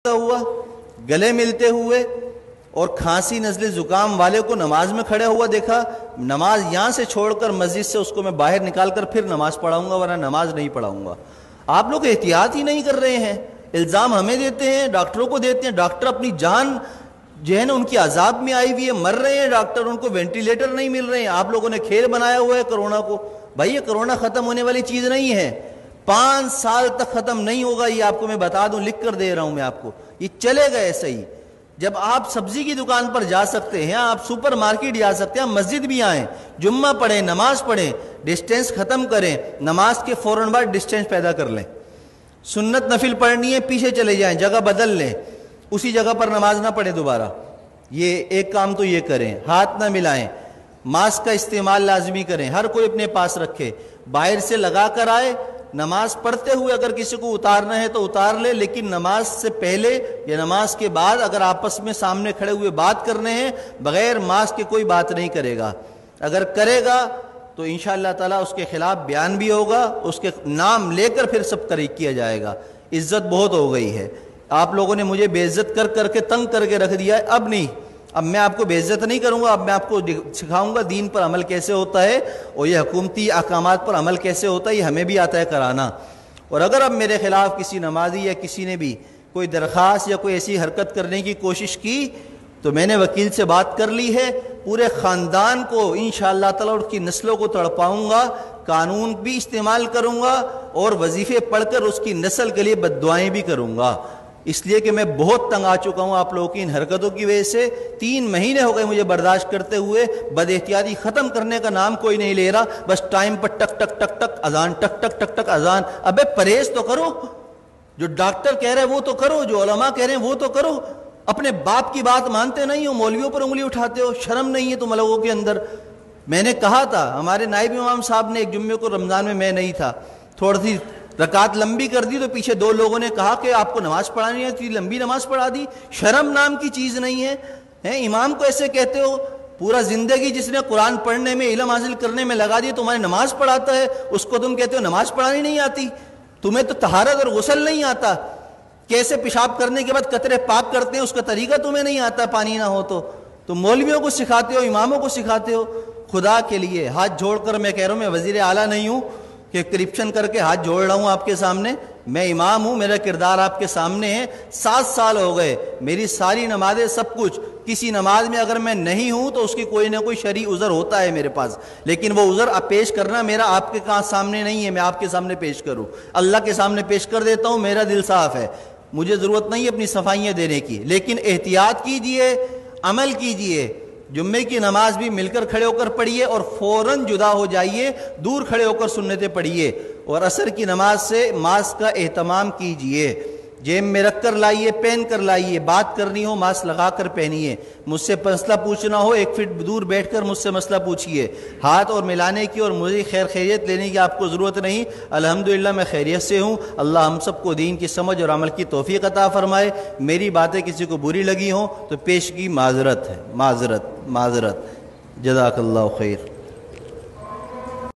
ہوا گلے ملتے ہوئے اور کھانسی نزلے زکام والے کو نماز میں کھڑے ہوا دیکھا، نماز یہاں سے چھوڑ کر مسجد سے اس کو میں باہر نکال کر پھر نماز پڑھاؤں گا، ورنہ نماز نہیں پڑھاؤں گا۔ آپ لوگ احتیاط ہی نہیں کر رہے ہیں، الزام ہمیں دیتے ہیں، ڈاکٹروں کو دیتے ہیں، ڈاکٹر اپنی جان جو ہے نا ان کی عذاب میں آئی ہوئی ہے، مر رہے ہیں ڈاکٹر، ان کو وینٹیلیٹر نہیں مل رہے ہیں۔ آپ لوگوں نے کھیل بنایا ہوا ہے کرونا کو۔ بھائی یہ کرونا ختم ہونے والی چیز نہیں ہے، 5 سال تک ختم نہیں ہوگا، یہ آپ کو میں بتا دوں، لکھ کر دے رہا ہوں میں آپ کو، یہ چلے گا ایسا ہی۔ جب آپ سبزی کی دکان پر جا سکتے ہیں، آپ سپر مارکیٹ جا سکتے ہیں، مسجد بھی آئیں، جمعہ پڑھیں، نماز پڑھیں، ڈسٹینس ختم کریں، نماز کے فوراً بعد ڈسٹینس پیدا کر لیں۔ سنت نفل پڑھنی ہے، پیچھے چلے جائیں، جگہ بدل لیں، اسی جگہ پر نماز نہ پڑھیں دوبارہ۔ یہ ایک کام تو یہ کریں، ہاتھ نہ ملائیں، ماسک کا استعمال لازمی کریں، ہر کوئی اپنے پاس رکھے، باہر سے لگا کر آئے، نماز پڑھتے ہوئے اگر کسی کو اتارنا ہے تو اتار لے، لیکن نماز سے پہلے یا نماز کے بعد اگر آپس میں سامنے کھڑے ہوئے بات کرنے ہیں، بغیر ماسک کے کوئی بات نہیں کرے گا۔ اگر کرے گا تو انشاءاللہ تعالیٰ اس کے خلاف بیان بھی ہوگا، اس کے نام لے کر پھر سب طریق کیا جائے گا۔ عزت بہت ہو گئی ہے، آپ لوگوں نے مجھے بے عزت کر کر کے تنگ کر کے رکھ دیا ہے، اب نہیں، اب میں آپ کو بے عزت نہیں کروں گا، اب میں آپ کو سکھاؤں گا دین پر عمل کیسے ہوتا ہے، اور یہ حکومتی احکامات پر عمل کیسے ہوتا ہے، یہ ہمیں بھی آتا ہے کرانا۔ اور اگر اب میرے خلاف کسی نمازی یا کسی نے بھی کوئی درخواست یا کوئی ایسی حرکت کرنے کی کوشش کی تو میں نے وکیل سے بات کر لی ہے، پورے خاندان کو انشاءاللہ تعالیٰ اس کی نسلوں کو تڑپاؤں گا، قانون بھی استعمال کروں گا اور وظیفے پڑھ کر اس کی نسل کے لیے بد دعائیں بھی کروں گا، اس لیے کہ میں بہت تنگ آ چکا ہوں آپ لوگوں کی ان حرکتوں کی وجہ سے۔ 3 مہینے ہو گئے مجھے برداشت کرتے ہوئے، بد احتیاطی ختم کرنے کا نام کوئی نہیں لے رہا، بس ٹائم پر ٹک ٹک ٹک ٹک اذان، ٹک ٹک ٹک ٹک اذان۔ ابے پرہیز تو کرو، جو ڈاکٹر کہہ رہے ہیں وہ تو کرو، جو علماء کہہ رہے ہیں وہ تو کرو، اپنے باپ کی بات مانتے نہیں ہو، مولویوں پر انگلی اٹھاتے ہو، شرم نہیں ہے تم لوگوں کے اندر۔ میں نے کہا تھا، ہمارے نائب امام صاحب نے ایک جمعے کو رمضان میں نہیں تھا، تھوڑی سی رکعت لمبی کر دی تو پیچھے 2 لوگوں نے کہا کہ آپ کو نماز پڑھانی ہے، اتنی لمبی نماز پڑھا دی، شرم نام کی چیز نہیں ہے، امام کو ایسے کہتے ہو؟ پورا زندگی جس نے قرآن پڑھنے میں، علم حاصل کرنے میں لگا دی، تمہاری نماز پڑھاتا ہے، اس کو تم کہتے ہو نماز پڑھانی نہیں آتی؟ تمہیں تو طہارت اور غسل نہیں آتا، کیسے پیشاب کرنے کے بعد قطرے پاک کرتے ہیں اس کا طریقہ تمہیں نہیں آتا، پانی نہ ہو تو مولویوں کو سکھاتے ہو، اماموں کو سکھاتے ہو۔ خدا کے لیے ہاتھ جوڑ کر میں کہہ رہا ہوں، میں وزیر اعلیٰ نہیں ہوں کہ کرپشن کر کے ہاتھ جوڑ رہا ہوں آپ کے سامنے، میں امام ہوں، میرا کردار آپ کے سامنے ہے۔ 7 سال ہو گئے، میری ساری نمازیں سب کچھ، کسی نماز میں اگر میں نہیں ہوں تو اس کی کوئی نہ کوئی شرعی عذر ہوتا ہے میرے پاس، لیکن وہ عذر پیش کرنا میرا آپ کے سامنے نہیں ہے، میں آپ کے سامنے پیش کروں، اللہ کے سامنے پیش کر دیتا ہوں، میرا دل صاف ہے، مجھے ضرورت نہیں ہے اپنی صفائیاں دینے کی۔ لیکن احتیاط کیجئے، عمل کیجئے، جمعے کی نماز بھی مل کر کھڑے ہو کر پڑھیے اور فوراً جدا ہو جائیے، دور کھڑے ہو کر سنتیں پڑھیے، اور عصر کی نماز سے ماسک کا اہتمام کیجئے، جیب میں رکھ کر لائیے، پہن کر لائیے، بات کرنی ہو ماسک لگا کر پہنیے، مجھ سے مسئلہ پوچھنا ہو 1 فٹ دور بیٹھ کر مجھ سے مسئلہ پوچھیے، ہاتھ اور ملانے کی اور مجھے خیریت لینے کی آپ کو ضرورت نہیں، الحمدللہ میں خیریت سے ہوں۔ اللہ ہم سب کو دین کی سمجھ اور عمل کی توفیق عطا فرمائے۔ میری باتیں کسی کو بری لگی ہوں تو پیشگی معذرت ہے، معذرت، جزاک اللہ خیر۔